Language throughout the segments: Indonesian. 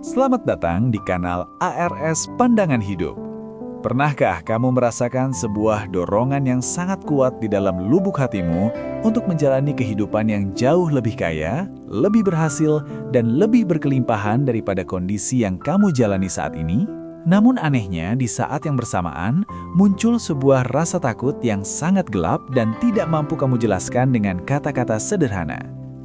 Selamat datang di kanal ARS Pandangan Hidup. Pernahkah kamu merasakan sebuah dorongan yang sangat kuat di dalam lubuk hatimu untuk menjalani kehidupan yang jauh lebih kaya, lebih berhasil, dan lebih berkelimpahan daripada kondisi yang kamu jalani saat ini? Namun anehnya, di saat yang bersamaan, muncul sebuah rasa takut yang sangat gelap dan tidak mampu kamu jelaskan dengan kata-kata sederhana.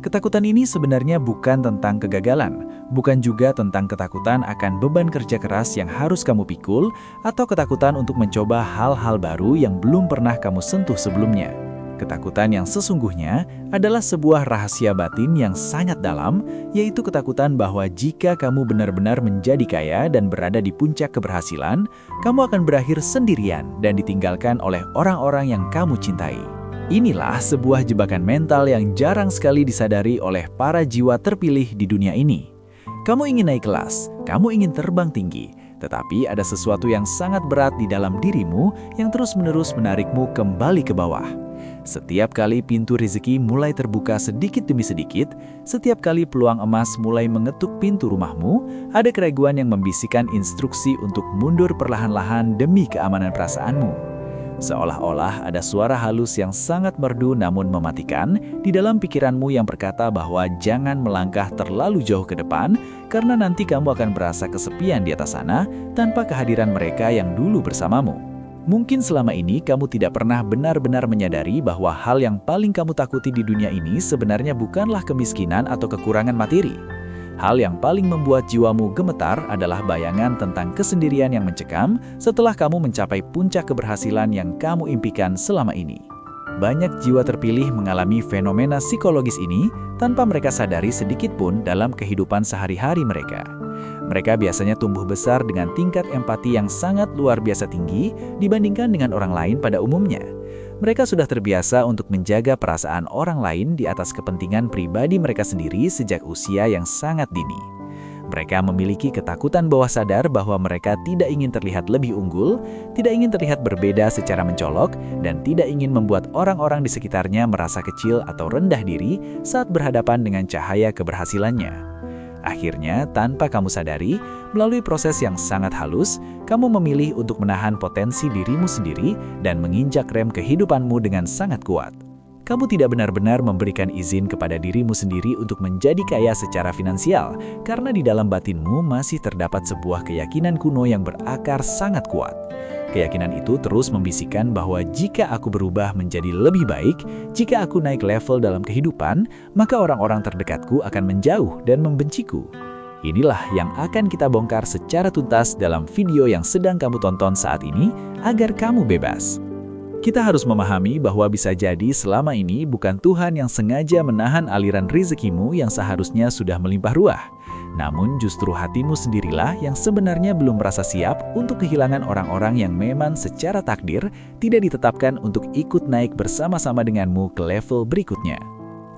Ketakutan ini sebenarnya bukan tentang kegagalan, bukan juga tentang ketakutan akan beban kerja keras yang harus kamu pikul, atau ketakutan untuk mencoba hal-hal baru yang belum pernah kamu sentuh sebelumnya. Ketakutan yang sesungguhnya adalah sebuah rahasia batin yang sangat dalam, yaitu ketakutan bahwa jika kamu benar-benar menjadi kaya dan berada di puncak keberhasilan, kamu akan berakhir sendirian dan ditinggalkan oleh orang-orang yang kamu cintai. Inilah sebuah jebakan mental yang jarang sekali disadari oleh para jiwa terpilih di dunia ini. Kamu ingin naik kelas, kamu ingin terbang tinggi, tetapi ada sesuatu yang sangat berat di dalam dirimu yang terus-menerus menarikmu kembali ke bawah. Setiap kali pintu rezeki mulai terbuka sedikit demi sedikit, setiap kali peluang emas mulai mengetuk pintu rumahmu, ada keraguan yang membisikkan instruksi untuk mundur perlahan-lahan demi keamanan perasaanmu. Seolah-olah ada suara halus yang sangat merdu namun mematikan di dalam pikiranmu yang berkata bahwa jangan melangkah terlalu jauh ke depan karena nanti kamu akan berasa kesepian di atas sana tanpa kehadiran mereka yang dulu bersamamu. Mungkin selama ini kamu tidak pernah benar-benar menyadari bahwa hal yang paling kamu takuti di dunia ini sebenarnya bukanlah kemiskinan atau kekurangan materi. Hal yang paling membuat jiwamu gemetar adalah bayangan tentang kesendirian yang mencekam setelah kamu mencapai puncak keberhasilan yang kamu impikan selama ini. Banyak jiwa terpilih mengalami fenomena psikologis ini tanpa mereka sadari sedikit pun dalam kehidupan sehari-hari mereka. Mereka biasanya tumbuh besar dengan tingkat empati yang sangat luar biasa tinggi dibandingkan dengan orang lain pada umumnya. Mereka sudah terbiasa untuk menjaga perasaan orang lain di atas kepentingan pribadi mereka sendiri sejak usia yang sangat dini. Mereka memiliki ketakutan bawah sadar bahwa mereka tidak ingin terlihat lebih unggul, tidak ingin terlihat berbeda secara mencolok, dan tidak ingin membuat orang-orang di sekitarnya merasa kecil atau rendah diri saat berhadapan dengan cahaya keberhasilannya. Akhirnya, tanpa kamu sadari, melalui proses yang sangat halus, kamu memilih untuk menahan potensi dirimu sendiri dan menginjak rem kehidupanmu dengan sangat kuat. Kamu tidak benar-benar memberikan izin kepada dirimu sendiri untuk menjadi kaya secara finansial, karena di dalam batinmu masih terdapat sebuah keyakinan kuno yang berakar sangat kuat. Keyakinan itu terus membisikkan bahwa jika aku berubah menjadi lebih baik, jika aku naik level dalam kehidupan, maka orang-orang terdekatku akan menjauh dan membenciku. Inilah yang akan kita bongkar secara tuntas dalam video yang sedang kamu tonton saat ini agar kamu bebas. Kita harus memahami bahwa bisa jadi selama ini bukan Tuhan yang sengaja menahan aliran rezekimu yang seharusnya sudah melimpah ruah. Namun justru hatimu sendirilah yang sebenarnya belum merasa siap untuk kehilangan orang-orang yang memang secara takdir tidak ditetapkan untuk ikut naik bersama-sama denganmu ke level berikutnya.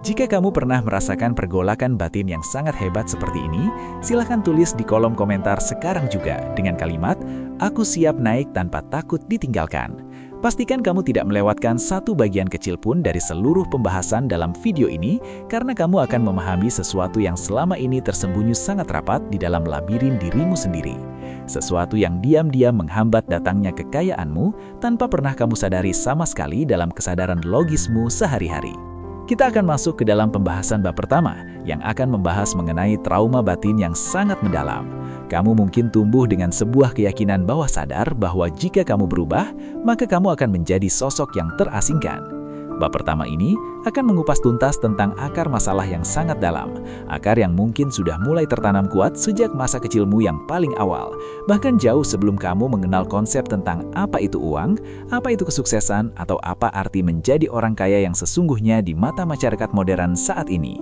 Jika kamu pernah merasakan pergolakan batin yang sangat hebat seperti ini, silahkan tulis di kolom komentar sekarang juga dengan kalimat, "Aku siap naik tanpa takut ditinggalkan." Pastikan kamu tidak melewatkan satu bagian kecil pun dari seluruh pembahasan dalam video ini karena kamu akan memahami sesuatu yang selama ini tersembunyi sangat rapat di dalam labirin dirimu sendiri. Sesuatu yang diam-diam menghambat datangnya kekayaanmu tanpa pernah kamu sadari sama sekali dalam kesadaran logismu sehari-hari. Kita akan masuk ke dalam pembahasan bab pertama yang akan membahas mengenai trauma batin yang sangat mendalam. Kamu mungkin tumbuh dengan sebuah keyakinan bawah sadar bahwa jika kamu berubah, maka kamu akan menjadi sosok yang terasingkan. Bab pertama ini akan mengupas tuntas tentang akar masalah yang sangat dalam, akar yang mungkin sudah mulai tertanam kuat sejak masa kecilmu yang paling awal, bahkan jauh sebelum kamu mengenal konsep tentang apa itu uang, apa itu kesuksesan, atau apa arti menjadi orang kaya yang sesungguhnya di mata masyarakat modern saat ini.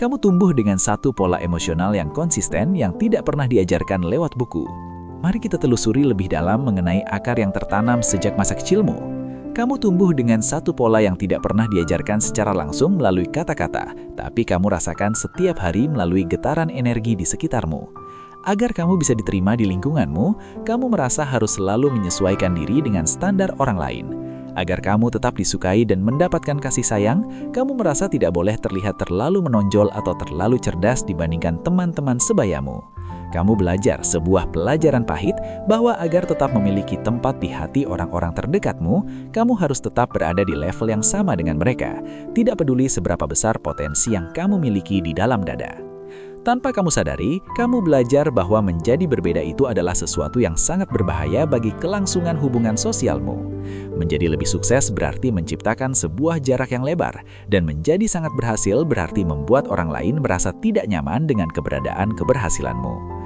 Kamu tumbuh dengan satu pola emosional yang konsisten yang tidak pernah diajarkan lewat buku. Mari kita telusuri lebih dalam mengenai akar yang tertanam sejak masa kecilmu. Kamu tumbuh dengan satu pola yang tidak pernah diajarkan secara langsung melalui kata-kata, tapi kamu rasakan setiap hari melalui getaran energi di sekitarmu. Agar kamu bisa diterima di lingkunganmu, kamu merasa harus selalu menyesuaikan diri dengan standar orang lain. Agar kamu tetap disukai dan mendapatkan kasih sayang, kamu merasa tidak boleh terlihat terlalu menonjol atau terlalu cerdas dibandingkan teman-teman sebayamu. Kamu belajar sebuah pelajaran pahit bahwa agar tetap memiliki tempat di hati orang-orang terdekatmu, kamu harus tetap berada di level yang sama dengan mereka, tidak peduli seberapa besar potensi yang kamu miliki di dalam dada. Tanpa kamu sadari, kamu belajar bahwa menjadi berbeda itu adalah sesuatu yang sangat berbahaya bagi kelangsungan hubungan sosialmu. Menjadi lebih sukses berarti menciptakan sebuah jarak yang lebar, dan menjadi sangat berhasil berarti membuat orang lain merasa tidak nyaman dengan keberadaan keberhasilanmu.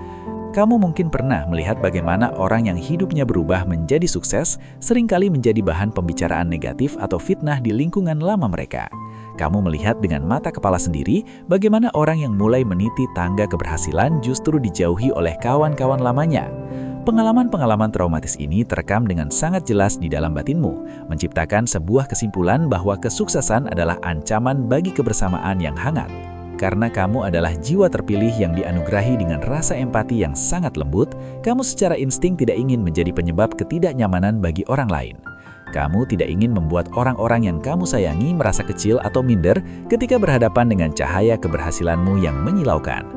Kamu mungkin pernah melihat bagaimana orang yang hidupnya berubah menjadi sukses seringkali menjadi bahan pembicaraan negatif atau fitnah di lingkungan lama mereka. Kamu melihat dengan mata kepala sendiri bagaimana orang yang mulai meniti tangga keberhasilan justru dijauhi oleh kawan-kawan lamanya. Pengalaman-pengalaman traumatis ini terekam dengan sangat jelas di dalam batinmu, menciptakan sebuah kesimpulan bahwa kesuksesan adalah ancaman bagi kebersamaan yang hangat. Karena kamu adalah jiwa terpilih yang dianugerahi dengan rasa empati yang sangat lembut, kamu secara insting tidak ingin menjadi penyebab ketidaknyamanan bagi orang lain. Kamu tidak ingin membuat orang-orang yang kamu sayangi merasa kecil atau minder ketika berhadapan dengan cahaya keberhasilanmu yang menyilaukan.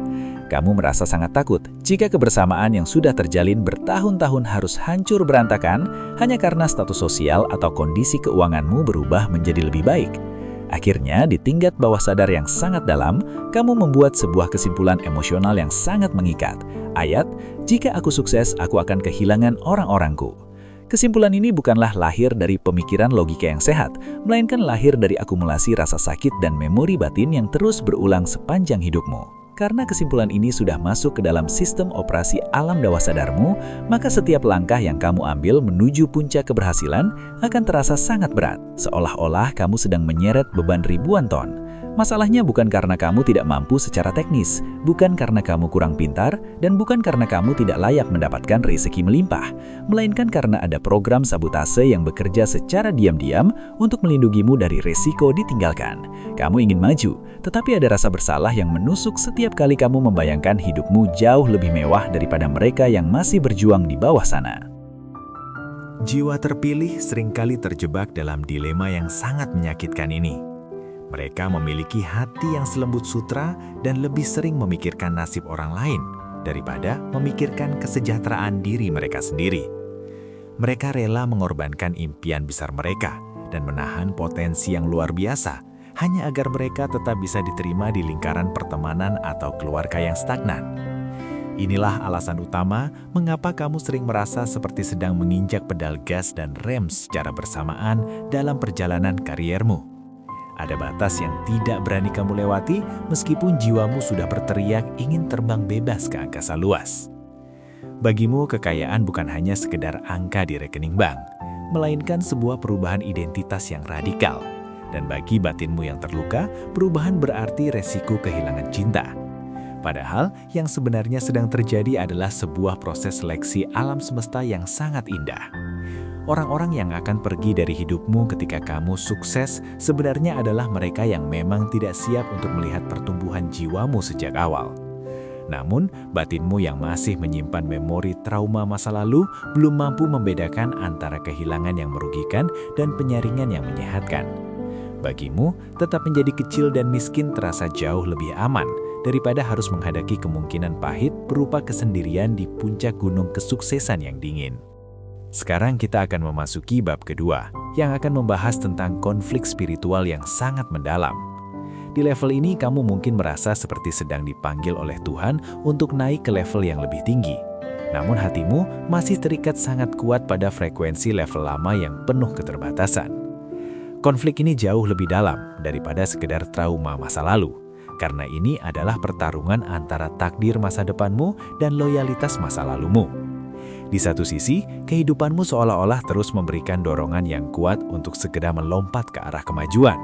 Kamu merasa sangat takut jika kebersamaan yang sudah terjalin bertahun-tahun harus hancur berantakan hanya karena status sosial atau kondisi keuanganmu berubah menjadi lebih baik. Akhirnya, di tingkat bawah sadar yang sangat dalam, kamu membuat sebuah kesimpulan emosional yang sangat mengikat. Ayat, jika aku sukses, aku akan kehilangan orang-orangku. Kesimpulan ini bukanlah lahir dari pemikiran logika yang sehat, melainkan lahir dari akumulasi rasa sakit dan memori batin yang terus berulang sepanjang hidupmu. Karena kesimpulan ini sudah masuk ke dalam sistem operasi alam bawah sadarmu, maka setiap langkah yang kamu ambil menuju puncak keberhasilan akan terasa sangat berat, seolah-olah kamu sedang menyeret beban ribuan ton. Masalahnya bukan karena kamu tidak mampu secara teknis, bukan karena kamu kurang pintar, dan bukan karena kamu tidak layak mendapatkan rezeki melimpah, melainkan karena ada program sabotase yang bekerja secara diam-diam untuk melindungimu dari resiko ditinggalkan. Kamu ingin maju, tetapi ada rasa bersalah yang menusuk setiap kali kamu membayangkan hidupmu jauh lebih mewah daripada mereka yang masih berjuang di bawah sana. Jiwa terpilih seringkali terjebak dalam dilema yang sangat menyakitkan ini. Mereka memiliki hati yang selembut sutra dan lebih sering memikirkan nasib orang lain daripada memikirkan kesejahteraan diri mereka sendiri. Mereka rela mengorbankan impian besar mereka dan menahan potensi yang luar biasa hanya agar mereka tetap bisa diterima di lingkaran pertemanan atau keluarga yang stagnan. Inilah alasan utama mengapa kamu sering merasa seperti sedang menginjak pedal gas dan rem secara bersamaan dalam perjalanan kariermu. Ada batas yang tidak berani kamu lewati meskipun jiwamu sudah berteriak ingin terbang bebas ke angkasa luas. Bagimu, kekayaan bukan hanya sekedar angka di rekening bank, melainkan sebuah perubahan identitas yang radikal. Dan bagi batinmu yang terluka, perubahan berarti resiko kehilangan cinta. Padahal, yang sebenarnya sedang terjadi adalah sebuah proses seleksi alam semesta yang sangat indah. Orang-orang yang akan pergi dari hidupmu ketika kamu sukses sebenarnya adalah mereka yang memang tidak siap untuk melihat pertumbuhan jiwamu sejak awal. Namun, batinmu yang masih menyimpan memori trauma masa lalu belum mampu membedakan antara kehilangan yang merugikan dan penyaringan yang menyehatkan. Bagimu, tetap menjadi kecil dan miskin terasa jauh lebih aman daripada harus menghadapi kemungkinan pahit berupa kesendirian di puncak gunung kesuksesan yang dingin. Sekarang kita akan memasuki bab kedua, yang akan membahas tentang konflik spiritual yang sangat mendalam. Di level ini, kamu mungkin merasa seperti sedang dipanggil oleh Tuhan untuk naik ke level yang lebih tinggi. Namun hatimu masih terikat sangat kuat pada frekuensi level lama yang penuh keterbatasan. Konflik ini jauh lebih dalam daripada sekedar trauma masa lalu, karena ini adalah pertarungan antara takdir masa depanmu dan loyalitas masa lalumu. Di satu sisi, kehidupanmu seolah-olah terus memberikan dorongan yang kuat untuk segera melompat ke arah kemajuan.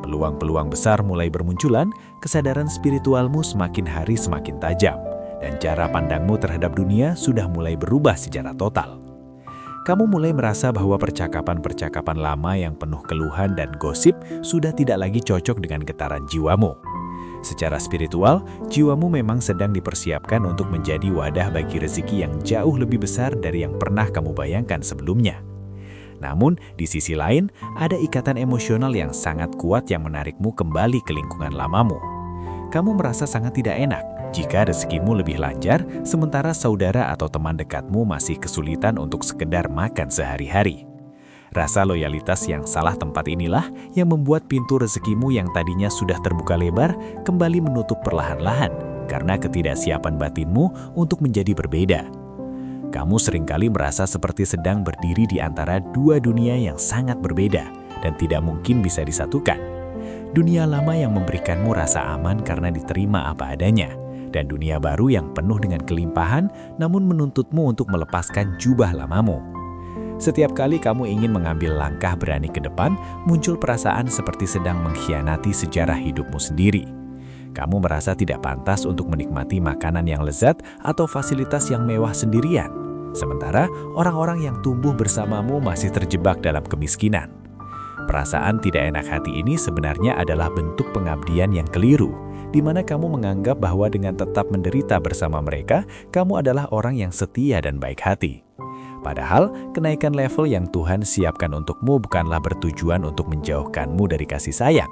Peluang-peluang besar mulai bermunculan, kesadaran spiritualmu semakin hari semakin tajam, dan cara pandangmu terhadap dunia sudah mulai berubah secara total. Kamu mulai merasa bahwa percakapan-percakapan lama yang penuh keluhan dan gosip sudah tidak lagi cocok dengan getaran jiwamu. Secara spiritual, jiwamu memang sedang dipersiapkan untuk menjadi wadah bagi rezeki yang jauh lebih besar dari yang pernah kamu bayangkan sebelumnya. Namun, di sisi lain, ada ikatan emosional yang sangat kuat yang menarikmu kembali ke lingkungan lamamu. Kamu merasa sangat tidak enak jika rezekimu lebih lancar, sementara saudara atau teman dekatmu masih kesulitan untuk sekedar makan sehari-hari. Rasa loyalitas yang salah tempat inilah yang membuat pintu rezekimu yang tadinya sudah terbuka lebar kembali menutup perlahan-lahan karena ketidaksiapan batinmu untuk menjadi berbeda. Kamu seringkali merasa seperti sedang berdiri di antara dua dunia yang sangat berbeda dan tidak mungkin bisa disatukan. Dunia lama yang memberikanmu rasa aman karena diterima apa adanya, dan dunia baru yang penuh dengan kelimpahan namun menuntutmu untuk melepaskan jubah lamamu. Setiap kali kamu ingin mengambil langkah berani ke depan, muncul perasaan seperti sedang mengkhianati sejarah hidupmu sendiri. Kamu merasa tidak pantas untuk menikmati makanan yang lezat atau fasilitas yang mewah sendirian. Sementara orang-orang yang tumbuh bersamamu masih terjebak dalam kemiskinan. Perasaan tidak enak hati ini sebenarnya adalah bentuk pengabdian yang keliru, di mana kamu menganggap bahwa dengan tetap menderita bersama mereka, kamu adalah orang yang setia dan baik hati. Padahal, kenaikan level yang Tuhan siapkan untukmu bukanlah bertujuan untuk menjauhkanmu dari kasih sayang,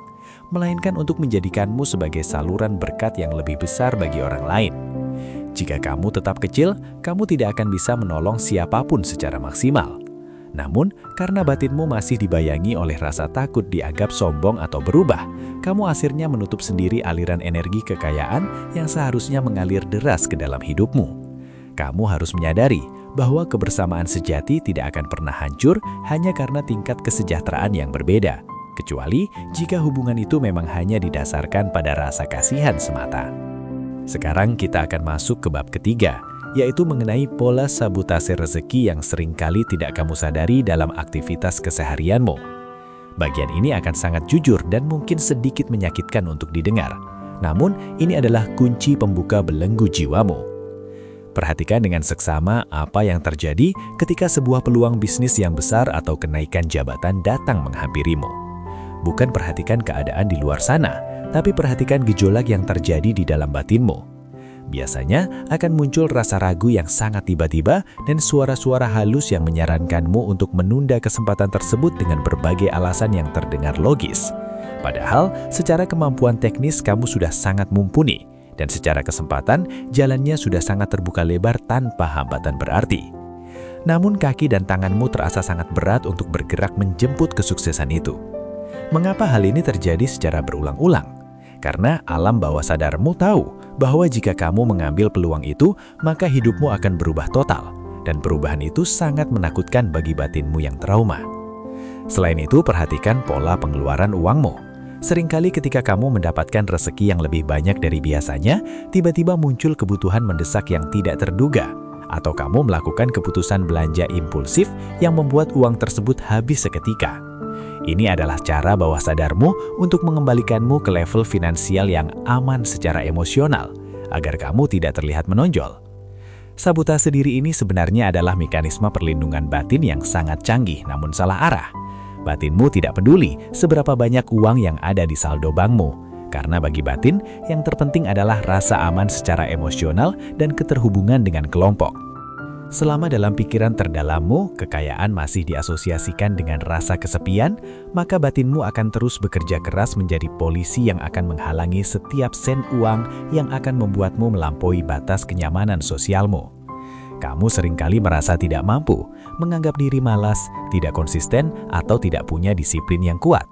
melainkan untuk menjadikanmu sebagai saluran berkat yang lebih besar bagi orang lain. Jika kamu tetap kecil, kamu tidak akan bisa menolong siapapun secara maksimal. Namun, karena batinmu masih dibayangi oleh rasa takut dianggap sombong atau berubah, kamu akhirnya menutup sendiri aliran energi kekayaan yang seharusnya mengalir deras ke dalam hidupmu. Kamu harus menyadari bahwa kebersamaan sejati tidak akan pernah hancur hanya karena tingkat kesejahteraan yang berbeda, kecuali jika hubungan itu memang hanya didasarkan pada rasa kasihan semata. Sekarang kita akan masuk ke bab ketiga, yaitu mengenai pola sabotase rezeki yang seringkali tidak kamu sadari dalam aktivitas keseharianmu. Bagian ini akan sangat jujur dan mungkin sedikit menyakitkan untuk didengar. Namun, ini adalah kunci pembuka belenggu jiwamu. Perhatikan dengan seksama apa yang terjadi ketika sebuah peluang bisnis yang besar atau kenaikan jabatan datang menghampirimu. Bukan perhatikan keadaan di luar sana, tapi perhatikan gejolak yang terjadi di dalam batinmu. Biasanya akan muncul rasa ragu yang sangat tiba-tiba dan suara-suara halus yang menyarankanmu untuk menunda kesempatan tersebut dengan berbagai alasan yang terdengar logis. Padahal, secara kemampuan teknis kamu sudah sangat mumpuni, dan secara kesempatan jalannya sudah sangat terbuka lebar tanpa hambatan berarti. Namun kaki dan tanganmu terasa sangat berat untuk bergerak menjemput kesuksesan itu. Mengapa hal ini terjadi secara berulang-ulang? Karena alam bawah sadarmu tahu bahwa jika kamu mengambil peluang itu, maka hidupmu akan berubah total, dan perubahan itu sangat menakutkan bagi batinmu yang trauma. Selain itu, perhatikan pola pengeluaran uangmu. Seringkali ketika kamu mendapatkan rezeki yang lebih banyak dari biasanya, tiba-tiba muncul kebutuhan mendesak yang tidak terduga, atau kamu melakukan keputusan belanja impulsif yang membuat uang tersebut habis seketika. Ini adalah cara bawah sadarmu untuk mengembalikanmu ke level finansial yang aman secara emosional, agar kamu tidak terlihat menonjol. Sabotase diri ini sebenarnya adalah mekanisme perlindungan batin yang sangat canggih namun salah arah. Batinmu tidak peduli seberapa banyak uang yang ada di saldo bankmu, karena bagi batin, yang terpenting adalah rasa aman secara emosional dan keterhubungan dengan kelompok. Selama dalam pikiran terdalammu, kekayaan masih diasosiasikan dengan rasa kesepian, maka batinmu akan terus bekerja keras menjadi polisi yang akan menghalangi setiap sen uang yang akan membuatmu melampaui batas kenyamanan sosialmu. Kamu seringkali merasa tidak mampu, menganggap diri malas, tidak konsisten, atau tidak punya disiplin yang kuat.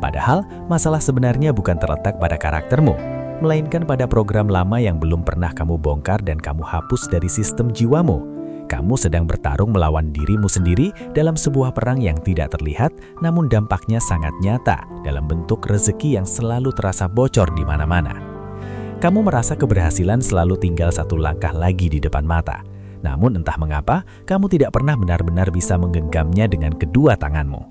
Padahal, masalah sebenarnya bukan terletak pada karaktermu, melainkan pada program lama yang belum pernah kamu bongkar dan kamu hapus dari sistem jiwamu. Kamu sedang bertarung melawan dirimu sendiri dalam sebuah perang yang tidak terlihat, namun dampaknya sangat nyata dalam bentuk rezeki yang selalu terasa bocor di mana-mana. Kamu merasa keberhasilan selalu tinggal satu langkah lagi di depan mata. Namun entah mengapa, kamu tidak pernah benar-benar bisa menggenggamnya dengan kedua tanganmu.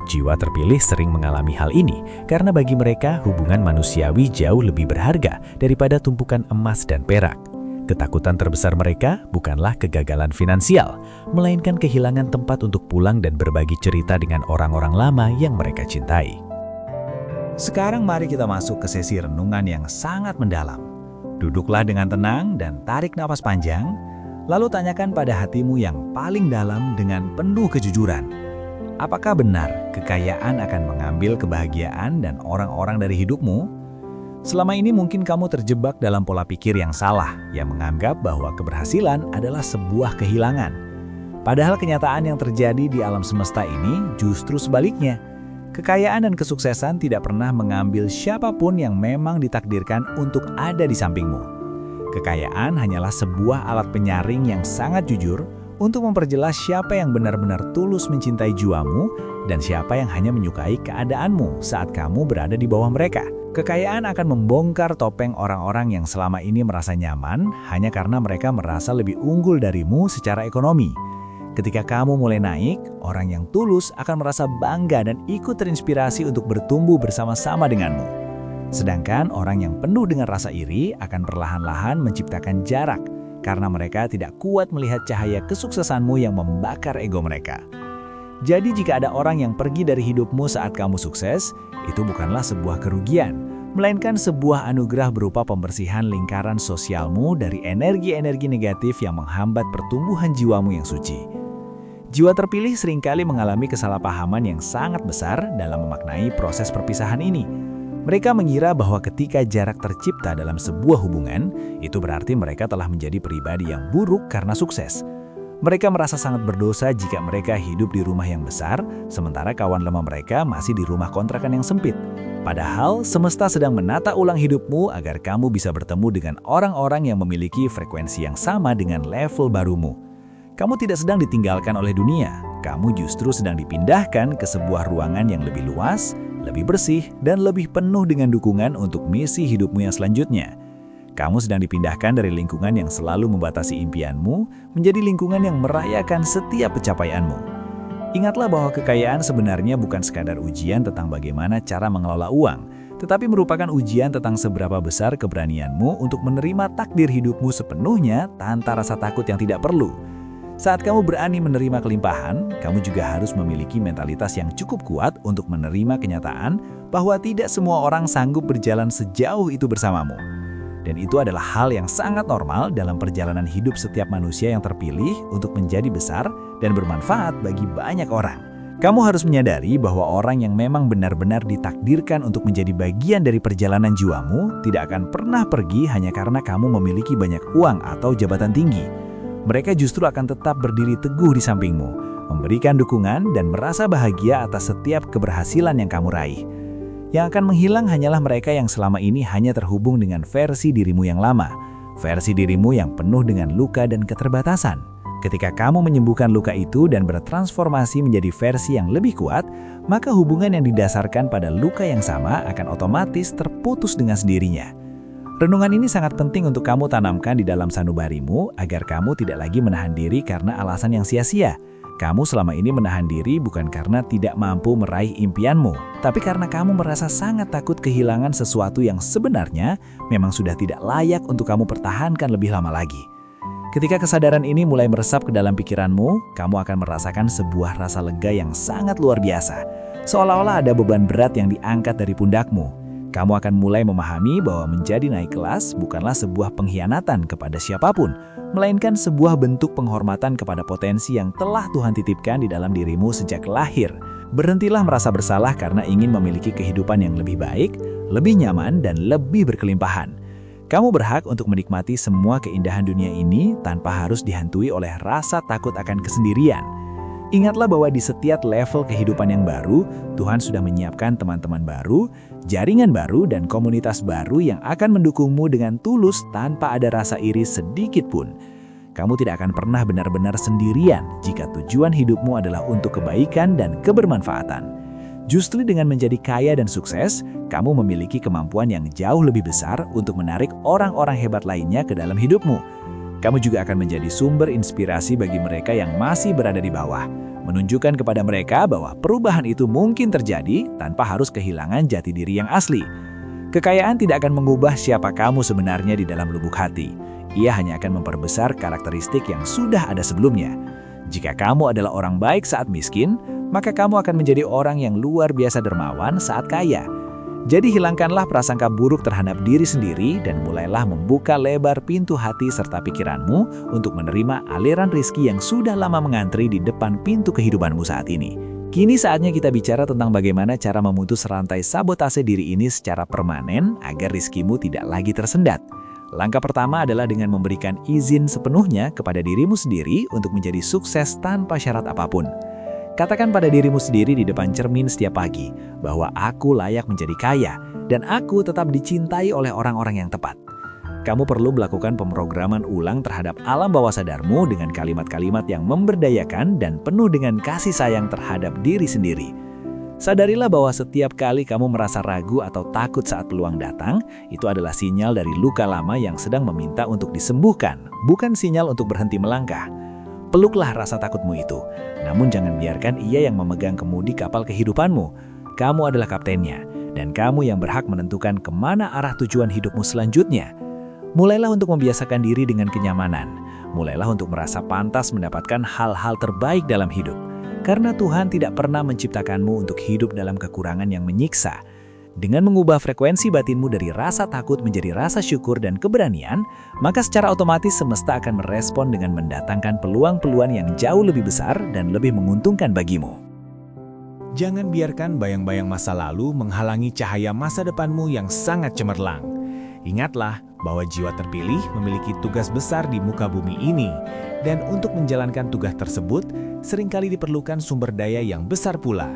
Jiwa terpilih sering mengalami hal ini karena bagi mereka hubungan manusiawi jauh lebih berharga daripada tumpukan emas dan perak. Ketakutan terbesar mereka bukanlah kegagalan finansial, melainkan kehilangan tempat untuk pulang dan berbagi cerita dengan orang-orang lama yang mereka cintai. Sekarang mari kita masuk ke sesi renungan yang sangat mendalam. Duduklah dengan tenang dan tarik napas panjang. Lalu tanyakan pada hatimu yang paling dalam dengan penuh kejujuran, Apakah benar kekayaan akan mengambil kebahagiaan dan orang-orang dari hidupmu? Selama ini mungkin kamu terjebak dalam pola pikir yang salah, yang menganggap bahwa keberhasilan adalah sebuah kehilangan. Padahal kenyataan yang terjadi di alam semesta ini justru sebaliknya. Kekayaan dan kesuksesan tidak pernah mengambil siapapun yang memang ditakdirkan untuk ada di sampingmu. Kekayaan hanyalah sebuah alat penyaring yang sangat jujur untuk memperjelas siapa yang benar-benar tulus mencintai jiwamu dan siapa yang hanya menyukai keadaanmu saat kamu berada di bawah mereka. Kekayaan akan membongkar topeng orang-orang yang selama ini merasa nyaman hanya karena mereka merasa lebih unggul darimu secara ekonomi. Ketika kamu mulai naik, orang yang tulus akan merasa bangga dan ikut terinspirasi untuk bertumbuh bersama-sama denganmu. Sedangkan orang yang penuh dengan rasa iri akan perlahan-lahan menciptakan jarak karena mereka tidak kuat melihat cahaya kesuksesanmu yang membakar ego mereka. Jadi jika ada orang yang pergi dari hidupmu saat kamu sukses, itu bukanlah sebuah kerugian, melainkan sebuah anugerah berupa pembersihan lingkaran sosialmu dari energi-energi negatif yang menghambat pertumbuhan jiwamu yang suci. Jiwa terpilih seringkali mengalami kesalahpahaman yang sangat besar dalam memaknai proses perpisahan ini. Mereka mengira bahwa ketika jarak tercipta dalam sebuah hubungan, itu berarti mereka telah menjadi pribadi yang buruk karena sukses. Mereka merasa sangat berdosa jika mereka hidup di rumah yang besar, sementara kawan lama mereka masih di rumah kontrakan yang sempit. Padahal, semesta sedang menata ulang hidupmu agar kamu bisa bertemu dengan orang-orang yang memiliki frekuensi yang sama dengan level barumu. Kamu tidak sedang ditinggalkan oleh dunia, kamu justru sedang dipindahkan ke sebuah ruangan yang lebih luas, lebih bersih, dan lebih penuh dengan dukungan untuk misi hidupmu yang selanjutnya. Kamu sedang dipindahkan dari lingkungan yang selalu membatasi impianmu menjadi lingkungan yang merayakan setiap pencapaianmu. Ingatlah bahwa kekayaan sebenarnya bukan sekadar ujian tentang bagaimana cara mengelola uang, tetapi merupakan ujian tentang seberapa besar keberanianmu untuk menerima takdir hidupmu sepenuhnya tanpa rasa takut yang tidak perlu. Saat kamu berani menerima kelimpahan, kamu juga harus memiliki mentalitas yang cukup kuat untuk menerima kenyataan bahwa tidak semua orang sanggup berjalan sejauh itu bersamamu. Dan itu adalah hal yang sangat normal dalam perjalanan hidup setiap manusia yang terpilih untuk menjadi besar dan bermanfaat bagi banyak orang. Kamu harus menyadari bahwa orang yang memang benar-benar ditakdirkan untuk menjadi bagian dari perjalanan jiwamu tidak akan pernah pergi hanya karena kamu memiliki banyak uang atau jabatan tinggi. Mereka justru akan tetap berdiri teguh di sampingmu, memberikan dukungan dan merasa bahagia atas setiap keberhasilan yang kamu raih. Yang akan menghilang hanyalah mereka yang selama ini hanya terhubung dengan versi dirimu yang lama, versi dirimu yang penuh dengan luka dan keterbatasan. Ketika kamu menyembuhkan luka itu dan bertransformasi menjadi versi yang lebih kuat, maka hubungan yang didasarkan pada luka yang sama akan otomatis terputus dengan sendirinya. Renungan ini sangat penting untuk kamu tanamkan di dalam sanubarimu agar kamu tidak lagi menahan diri karena alasan yang sia-sia. Kamu selama ini menahan diri bukan karena tidak mampu meraih impianmu, tapi karena kamu merasa sangat takut kehilangan sesuatu yang sebenarnya memang sudah tidak layak untuk kamu pertahankan lebih lama lagi. Ketika kesadaran ini mulai meresap ke dalam pikiranmu, kamu akan merasakan sebuah rasa lega yang sangat luar biasa. Seolah-olah ada beban berat yang diangkat dari pundakmu. Kamu akan mulai memahami bahwa menjadi naik kelas bukanlah sebuah pengkhianatan kepada siapapun, melainkan sebuah bentuk penghormatan kepada potensi yang telah Tuhan titipkan di dalam dirimu sejak lahir. Berhentilah merasa bersalah karena ingin memiliki kehidupan yang lebih baik, lebih nyaman, dan lebih berkelimpahan. Kamu berhak untuk menikmati semua keindahan dunia ini tanpa harus dihantui oleh rasa takut akan kesendirian. Ingatlah bahwa di setiap level kehidupan yang baru, Tuhan sudah menyiapkan teman-teman baru, jaringan baru, dan komunitas baru yang akan mendukungmu dengan tulus tanpa ada rasa iri sedikit pun. Kamu tidak akan pernah benar-benar sendirian jika tujuan hidupmu adalah untuk kebaikan dan kebermanfaatan. Justru dengan menjadi kaya dan sukses, kamu memiliki kemampuan yang jauh lebih besar untuk menarik orang-orang hebat lainnya ke dalam hidupmu. Kamu juga akan menjadi sumber inspirasi bagi mereka yang masih berada di bawah, menunjukkan kepada mereka bahwa perubahan itu mungkin terjadi tanpa harus kehilangan jati diri yang asli. Kekayaan tidak akan mengubah siapa kamu sebenarnya di dalam lubuk hati. Ia hanya akan memperbesar karakteristik yang sudah ada sebelumnya. Jika kamu adalah orang baik saat miskin, maka kamu akan menjadi orang yang luar biasa dermawan saat kaya. Jadi hilangkanlah prasangka buruk terhadap diri sendiri dan mulailah membuka lebar pintu hati serta pikiranmu untuk menerima aliran rezeki yang sudah lama mengantri di depan pintu kehidupanmu saat ini. Kini saatnya kita bicara tentang bagaimana cara memutus rantai sabotase diri ini secara permanen agar rizkimu tidak lagi tersendat. Langkah pertama adalah dengan memberikan izin sepenuhnya kepada dirimu sendiri untuk menjadi sukses tanpa syarat apapun. Katakan pada dirimu sendiri di depan cermin setiap pagi bahwa aku layak menjadi kaya dan aku tetap dicintai oleh orang-orang yang tepat. Kamu perlu melakukan pemrograman ulang terhadap alam bawah sadarmu dengan kalimat-kalimat yang memberdayakan dan penuh dengan kasih sayang terhadap diri sendiri. Sadarilah bahwa setiap kali kamu merasa ragu atau takut saat peluang datang, itu adalah sinyal dari luka lama yang sedang meminta untuk disembuhkan, bukan sinyal untuk berhenti melangkah. Peluklah rasa takutmu itu, namun jangan biarkan ia yang memegang kemudi kapal kehidupanmu. Kamu adalah kaptennya, dan kamu yang berhak menentukan kemana arah tujuan hidupmu selanjutnya. Mulailah untuk membiasakan diri dengan kenyamanan. Mulailah untuk merasa pantas mendapatkan hal-hal terbaik dalam hidup. Karena Tuhan tidak pernah menciptakanmu untuk hidup dalam kekurangan yang menyiksa. Dengan mengubah frekuensi batinmu dari rasa takut menjadi rasa syukur dan keberanian, maka secara otomatis semesta akan merespon dengan mendatangkan peluang-peluang yang jauh lebih besar dan lebih menguntungkan bagimu. Jangan biarkan bayang-bayang masa lalu menghalangi cahaya masa depanmu yang sangat cemerlang. Ingatlah bahwa jiwa terpilih memiliki tugas besar di muka bumi ini, dan untuk menjalankan tugas tersebut, seringkali diperlukan sumber daya yang besar pula.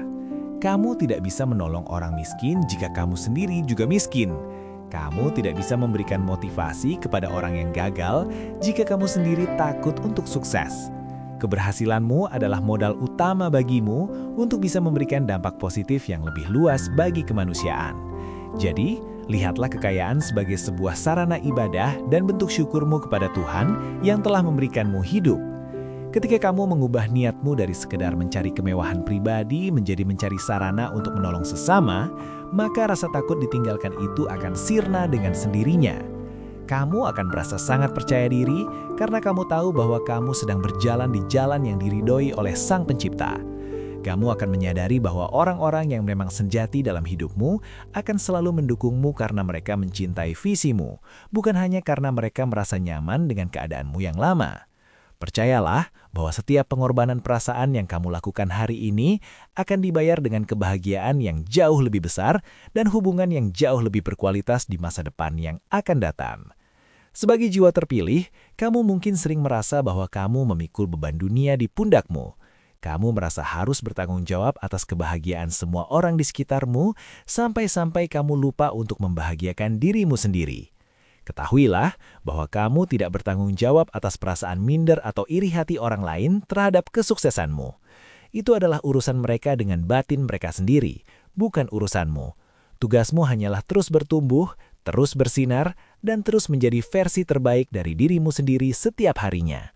Kamu tidak bisa menolong orang miskin jika kamu sendiri juga miskin. Kamu tidak bisa memberikan motivasi kepada orang yang gagal jika kamu sendiri takut untuk sukses. Keberhasilanmu adalah modal utama bagimu untuk bisa memberikan dampak positif yang lebih luas bagi kemanusiaan. Jadi, lihatlah kekayaan sebagai sebuah sarana ibadah dan bentuk syukurmu kepada Tuhan yang telah memberikanmu hidup. Ketika kamu mengubah niatmu dari sekedar mencari kemewahan pribadi menjadi mencari sarana untuk menolong sesama, maka rasa takut ditinggalkan itu akan sirna dengan sendirinya. Kamu akan merasa sangat percaya diri karena kamu tahu bahwa kamu sedang berjalan di jalan yang diridhoi oleh Sang Pencipta. Kamu akan menyadari bahwa orang-orang yang memang sejati dalam hidupmu akan selalu mendukungmu karena mereka mencintai visimu, bukan hanya karena mereka merasa nyaman dengan keadaanmu yang lama. Percayalah bahwa setiap pengorbanan perasaan yang kamu lakukan hari ini akan dibayar dengan kebahagiaan yang jauh lebih besar dan hubungan yang jauh lebih berkualitas di masa depan yang akan datang. Sebagai jiwa terpilih, kamu mungkin sering merasa bahwa kamu memikul beban dunia di pundakmu. Kamu merasa harus bertanggung jawab atas kebahagiaan semua orang di sekitarmu, sampai-sampai kamu lupa untuk membahagiakan dirimu sendiri. Ketahuilah bahwa kamu tidak bertanggung jawab atas perasaan minder atau iri hati orang lain terhadap kesuksesanmu. Itu adalah urusan mereka dengan batin mereka sendiri, bukan urusanmu. Tugasmu hanyalah terus bertumbuh, terus bersinar, dan terus menjadi versi terbaik dari dirimu sendiri setiap harinya.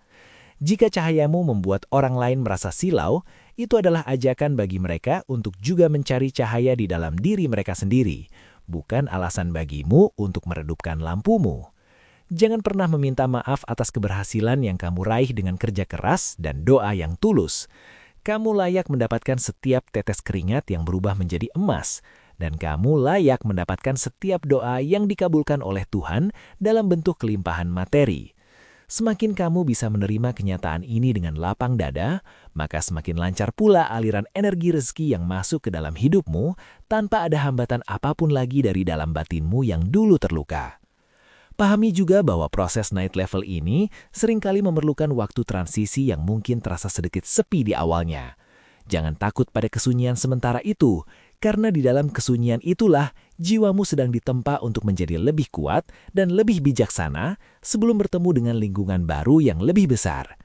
Jika cahayamu membuat orang lain merasa silau, itu adalah ajakan bagi mereka untuk juga mencari cahaya di dalam diri mereka sendiri, bukan alasan bagimu untuk meredupkan lampumu. Jangan pernah meminta maaf atas keberhasilan yang kamu raih dengan kerja keras dan doa yang tulus. Kamu layak mendapatkan setiap tetes keringat yang berubah menjadi emas, dan kamu layak mendapatkan setiap doa yang dikabulkan oleh Tuhan dalam bentuk kelimpahan materi. Semakin kamu bisa menerima kenyataan ini dengan lapang dada, maka semakin lancar pula aliran energi rezeki yang masuk ke dalam hidupmu tanpa ada hambatan apapun lagi dari dalam batinmu yang dulu terluka. Pahami juga bahwa proses naik level ini seringkali memerlukan waktu transisi yang mungkin terasa sedikit sepi di awalnya. Jangan takut pada kesunyian sementara itu, karena di dalam kesunyian itulah jiwamu sedang ditempa untuk menjadi lebih kuat dan lebih bijaksana sebelum bertemu dengan lingkungan baru yang lebih besar.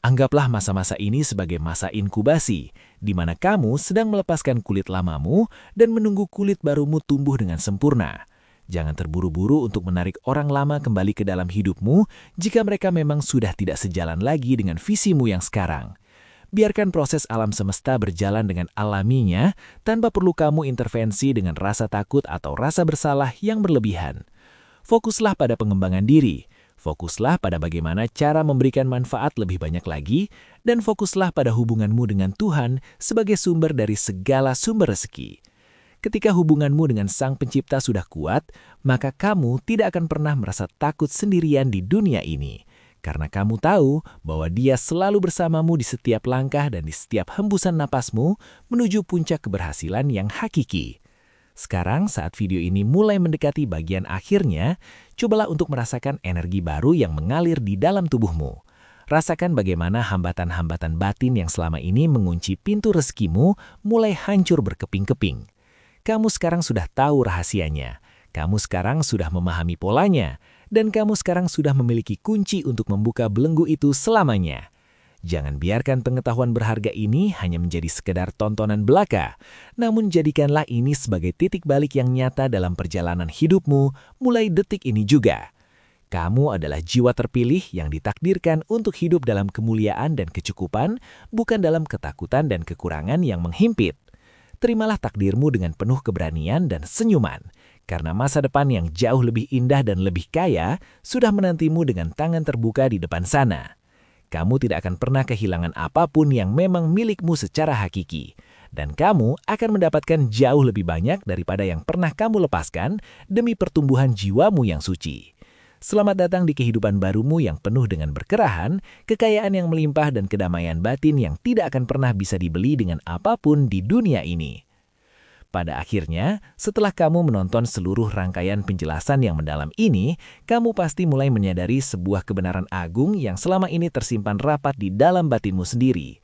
Anggaplah masa-masa ini sebagai masa inkubasi, di mana kamu sedang melepaskan kulit lamamu dan menunggu kulit barumu tumbuh dengan sempurna. Jangan terburu-buru untuk menarik orang lama kembali ke dalam hidupmu jika mereka memang sudah tidak sejalan lagi dengan visimu yang sekarang. Biarkan proses alam semesta berjalan dengan alaminya tanpa perlu kamu intervensi dengan rasa takut atau rasa bersalah yang berlebihan. Fokuslah pada pengembangan diri, fokuslah pada bagaimana cara memberikan manfaat lebih banyak lagi, dan fokuslah pada hubunganmu dengan Tuhan sebagai sumber dari segala sumber rezeki. Ketika hubunganmu dengan Sang Pencipta sudah kuat, maka kamu tidak akan pernah merasa takut sendirian di dunia ini. karena kamu tahu bahwa Dia selalu bersamamu di setiap langkah dan di setiap hembusan napasmu menuju puncak keberhasilan yang hakiki. Sekarang saat video ini mulai mendekati bagian akhirnya, cobalah untuk merasakan energi baru yang mengalir di dalam tubuhmu. Rasakan bagaimana hambatan-hambatan batin yang selama ini mengunci pintu rezekimu mulai hancur berkeping-keping. Kamu sekarang sudah tahu rahasianya, kamu sekarang sudah memahami polanya, dan kamu sekarang sudah memiliki kunci untuk membuka belenggu itu selamanya. Jangan biarkan pengetahuan berharga ini hanya menjadi sekedar tontonan belaka, namun jadikanlah ini sebagai titik balik yang nyata dalam perjalanan hidupmu mulai detik ini juga. Kamu adalah jiwa terpilih yang ditakdirkan untuk hidup dalam kemuliaan dan kecukupan, bukan dalam ketakutan dan kekurangan yang menghimpit. Terimalah takdirmu dengan penuh keberanian dan senyuman, karena masa depan yang jauh lebih indah dan lebih kaya sudah menantimu dengan tangan terbuka di depan sana. Kamu tidak akan pernah kehilangan apapun yang memang milikmu secara hakiki, dan kamu akan mendapatkan jauh lebih banyak daripada yang pernah kamu lepaskan demi pertumbuhan jiwamu yang suci. Selamat datang di kehidupan barumu yang penuh dengan berkerahan, kekayaan yang melimpah dan kedamaian batin yang tidak akan pernah bisa dibeli dengan apapun di dunia ini. Pada akhirnya, setelah kamu menonton seluruh rangkaian penjelasan yang mendalam ini, kamu pasti mulai menyadari sebuah kebenaran agung yang selama ini tersimpan rapat di dalam batinmu sendiri.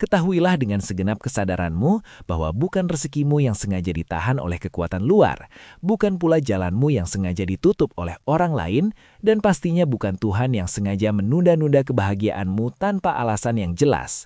Ketahuilah dengan segenap kesadaranmu bahwa bukan rezekimu yang sengaja ditahan oleh kekuatan luar, bukan pula jalanmu yang sengaja ditutup oleh orang lain, dan pastinya bukan Tuhan yang sengaja menunda-nunda kebahagiaanmu tanpa alasan yang jelas.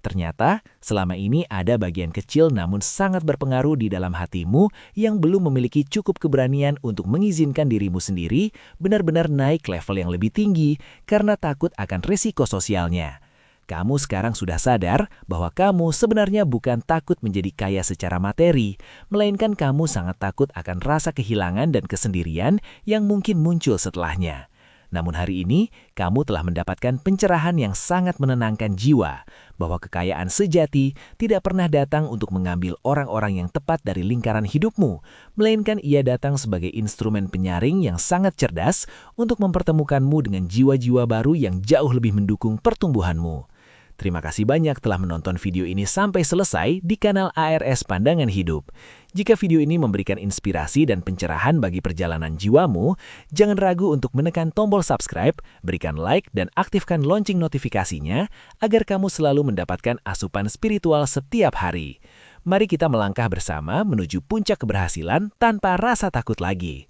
Ternyata, selama ini ada bagian kecil namun sangat berpengaruh di dalam hatimu yang belum memiliki cukup keberanian untuk mengizinkan dirimu sendiri benar-benar naik level yang lebih tinggi karena takut akan risiko sosialnya. Kamu sekarang sudah sadar bahwa kamu sebenarnya bukan takut menjadi kaya secara materi, melainkan kamu sangat takut akan rasa kehilangan dan kesendirian yang mungkin muncul setelahnya. Namun hari ini, kamu telah mendapatkan pencerahan yang sangat menenangkan jiwa, bahwa kekayaan sejati tidak pernah datang untuk mengambil orang-orang yang tepat dari lingkaran hidupmu, melainkan ia datang sebagai instrumen penyaring yang sangat cerdas untuk mempertemukanmu dengan jiwa-jiwa baru yang jauh lebih mendukung pertumbuhanmu. Terima kasih banyak telah menonton video ini sampai selesai di kanal ARS Pandangan Hidup. Jika video ini memberikan inspirasi dan pencerahan bagi perjalanan jiwamu, jangan ragu untuk menekan tombol subscribe, berikan like, dan aktifkan lonceng notifikasinya agar kamu selalu mendapatkan asupan spiritual setiap hari. Mari kita melangkah bersama menuju puncak keberhasilan tanpa rasa takut lagi.